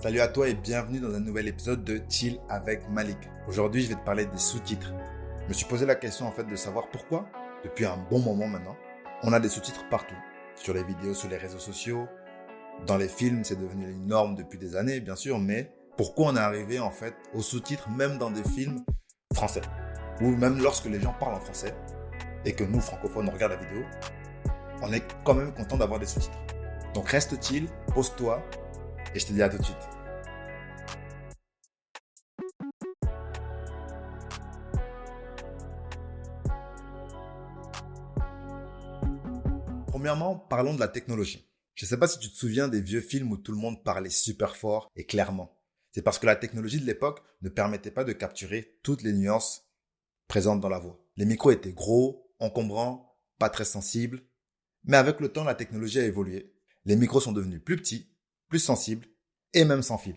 Salut à toi et bienvenue dans un nouvel épisode de Chill avec Malik. Aujourd'hui, je vais te parler des sous-titres. Je me suis posé la question de savoir pourquoi, depuis un bon moment maintenant, on a des sous-titres partout. Sur les vidéos, sur les réseaux sociaux, dans les films, c'est devenu une norme depuis des années, bien sûr, mais pourquoi on est arrivé aux sous-titres même dans des films français? Ou même lorsque les gens parlent en français et que nous, francophones, on regarde la vidéo, on est quand même content d'avoir des sous-titres. Donc reste chill, pose-toi et je te dis à tout de suite. Premièrement, parlons de la technologie. Je ne sais pas si tu te souviens des vieux films où tout le monde parlait super fort et clairement. C'est parce que la technologie de l'époque ne permettait pas de capturer toutes les nuances présentes dans la voix. Les micros étaient gros, encombrants, pas très sensibles. Mais avec le temps, la technologie a évolué. Les micros sont devenus plus petits, plus sensibles et même sans fil.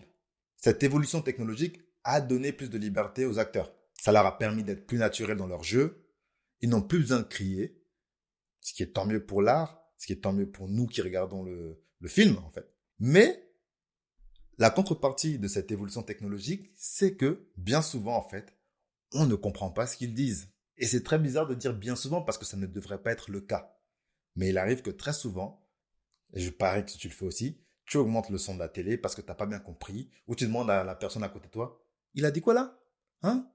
Cette évolution technologique a donné plus de liberté aux acteurs. Ça leur a permis d'être plus naturels dans leur jeu. Ils n'ont plus besoin de crier, ce qui est tant mieux pour l'art, ce qui est tant mieux pour nous qui regardons le film, en fait. Mais la contrepartie de cette évolution technologique, c'est que, bien souvent, on ne comprend pas ce qu'ils disent. Et c'est très bizarre de dire bien souvent parce que ça ne devrait pas être le cas. Mais il arrive que très souvent, et je parie que tu le fais aussi, tu augmentes le son de la télé parce que tu n'as pas bien compris, ou tu demandes à la personne à côté de toi, il a dit quoi là? Hein?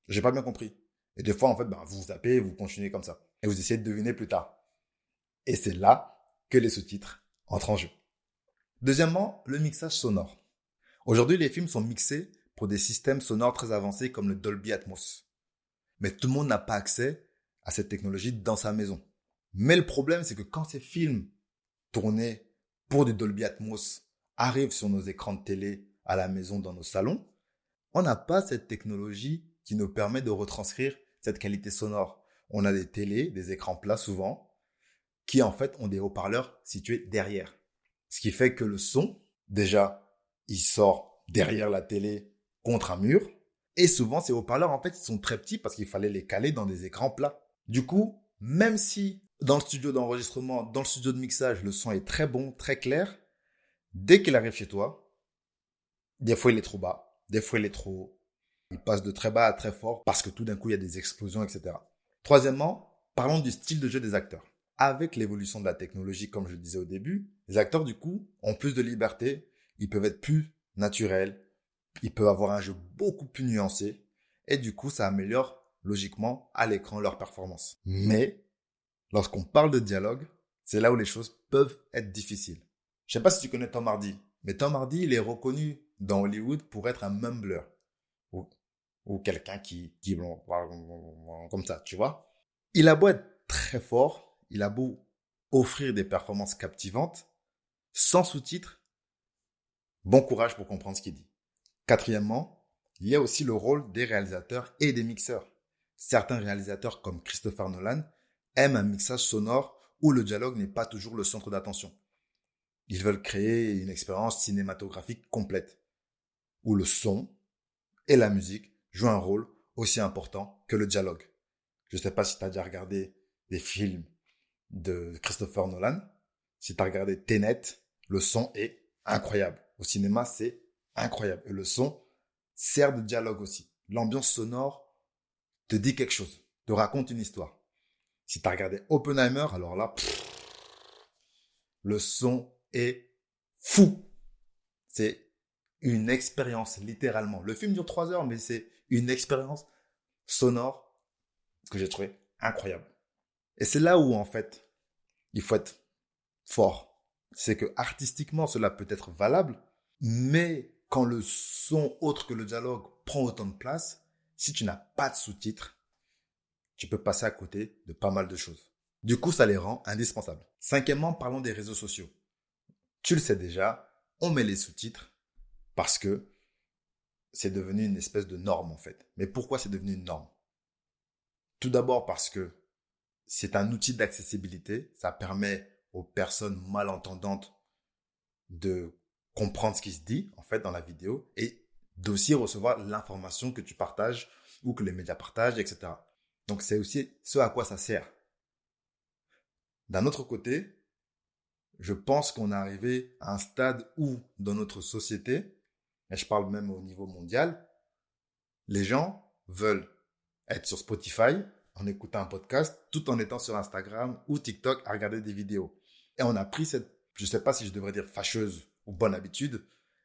J'ai pas bien compris. Et des fois, vous zappez, vous continuez comme ça. Et vous essayez de deviner plus tard. Et c'est là que les sous-titres entrent en jeu. Deuxièmement, le mixage sonore. Aujourd'hui, les films sont mixés pour des systèmes sonores très avancés comme le Dolby Atmos. Mais tout le monde n'a pas accès à cette technologie dans sa maison. Mais le problème, c'est que quand ces films tournés pour du Dolby Atmos arrivent sur nos écrans de télé à la maison, dans nos salons, on n'a pas cette technologie qui nous permet de retranscrire cette qualité sonore. On a des télés, des écrans plats souvent, qui en fait ont des haut-parleurs situés derrière. Ce qui fait que le son, déjà, il sort derrière la télé contre un mur. Et souvent, ces haut-parleurs, ils sont très petits parce qu'il fallait les caler dans des écrans plats. Du coup, même si dans le studio d'enregistrement, dans le studio de mixage, le son est très bon, très clair, dès qu'il arrive chez toi, des fois il est trop bas, des fois il est trop haut. Il passe de très bas à très fort parce que tout d'un coup, il y a des explosions, etc. Troisièmement, parlons du style de jeu des acteurs. Avec l'évolution de la technologie, comme je le disais au début, les acteurs, du coup, ont plus de liberté, ils peuvent être plus naturels, ils peuvent avoir un jeu beaucoup plus nuancé, et du coup, ça améliore logiquement à l'écran leur performance. Mais, lorsqu'on parle de dialogue, c'est là où les choses peuvent être difficiles. Je sais pas si tu connais Tom Hardy, mais Tom Hardy, il est reconnu dans Hollywood pour être un mumbler, ou quelqu'un qui comme ça, tu vois. Il a beau être très fort, il a beau offrir des performances captivantes, sans sous-titres, bon courage pour comprendre ce qu'il dit. Quatrièmement, il y a aussi le rôle des réalisateurs et des mixeurs. Certains réalisateurs comme Christopher Nolan aiment un mixage sonore où le dialogue n'est pas toujours le centre d'attention. Ils veulent créer une expérience cinématographique complète, où le son et la musique jouent un rôle aussi important que le dialogue. Je ne sais pas si tu as déjà regardé des films de Christopher Nolan. Si tu as regardé Tenet, le son est incroyable. Au cinéma, c'est incroyable. Et le son sert de dialogue aussi. L'ambiance sonore te dit quelque chose, te raconte une histoire. Si tu as regardé Oppenheimer, alors là, le son est fou. C'est une expérience, littéralement. Le film dure 3 heures, mais c'est une expérience sonore que j'ai trouvé incroyable. Et c'est là où, il faut être fort. C'est que artistiquement, cela peut être valable, mais quand le son autre que le dialogue prend autant de place, si tu n'as pas de sous-titres, tu peux passer à côté de pas mal de choses. Du coup, ça les rend indispensables. Cinquièmement, parlons des réseaux sociaux. Tu le sais déjà, on met les sous-titres parce que c'est devenu une espèce de norme Mais pourquoi c'est devenu une norme? Tout d'abord parce que c'est un outil d'accessibilité. Ça permet aux personnes malentendantes de comprendre ce qui se dit dans la vidéo et d'aussi recevoir l'information que tu partages ou que les médias partagent, etc. Donc c'est aussi ce à quoi ça sert. D'un autre côté, je pense qu'on est arrivé à un stade où, dans notre société, et je parle même au niveau mondial, les gens veulent être sur Spotify en écoutant un podcast tout en étant sur Instagram ou TikTok à regarder des vidéos. Et on a pris cette, je sais pas si je devrais dire fâcheuse ou bonne habitude,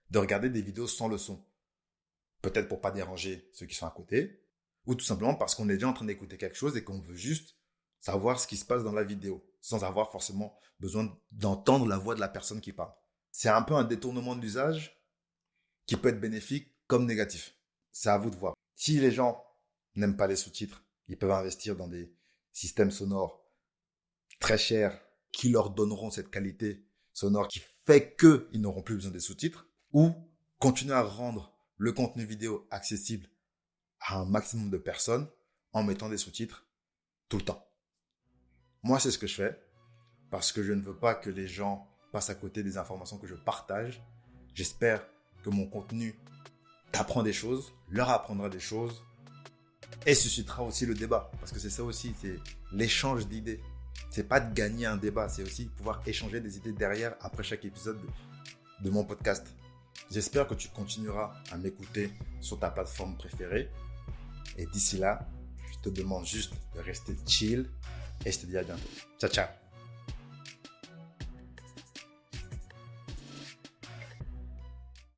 de regarder des vidéos sans le son. Peut-être pour pas déranger ceux qui sont à côté, ou tout simplement parce qu'on est déjà en train d'écouter quelque chose et qu'on veut juste savoir ce qui se passe dans la vidéo, sans avoir forcément besoin d'entendre la voix de la personne qui parle. C'est un peu un détournement de l'usage qui peut être bénéfique comme négatif. C'est à vous de voir. Si les gens n'aiment pas les sous-titres, ils peuvent investir dans des systèmes sonores très chers qui leur donneront cette qualité sonore qui fait qu'ils n'auront plus besoin des sous-titres, ou continuer à rendre le contenu vidéo accessible à un maximum de personnes en mettant des sous-titres tout le temps. Moi, c'est ce que je fais parce que je ne veux pas que les gens passent à côté des informations que je partage. J'espère que mon contenu t'apprend des choses, leur apprendra des choses et suscitera aussi le débat. Parce que c'est ça aussi, c'est l'échange d'idées. C'est pas de gagner un débat, c'est aussi pouvoir échanger des idées derrière après chaque épisode de mon podcast. J'espère que tu continueras à m'écouter sur ta plateforme préférée. Et d'ici là, je te demande juste de rester chill et je te dis à bientôt. Ciao, ciao.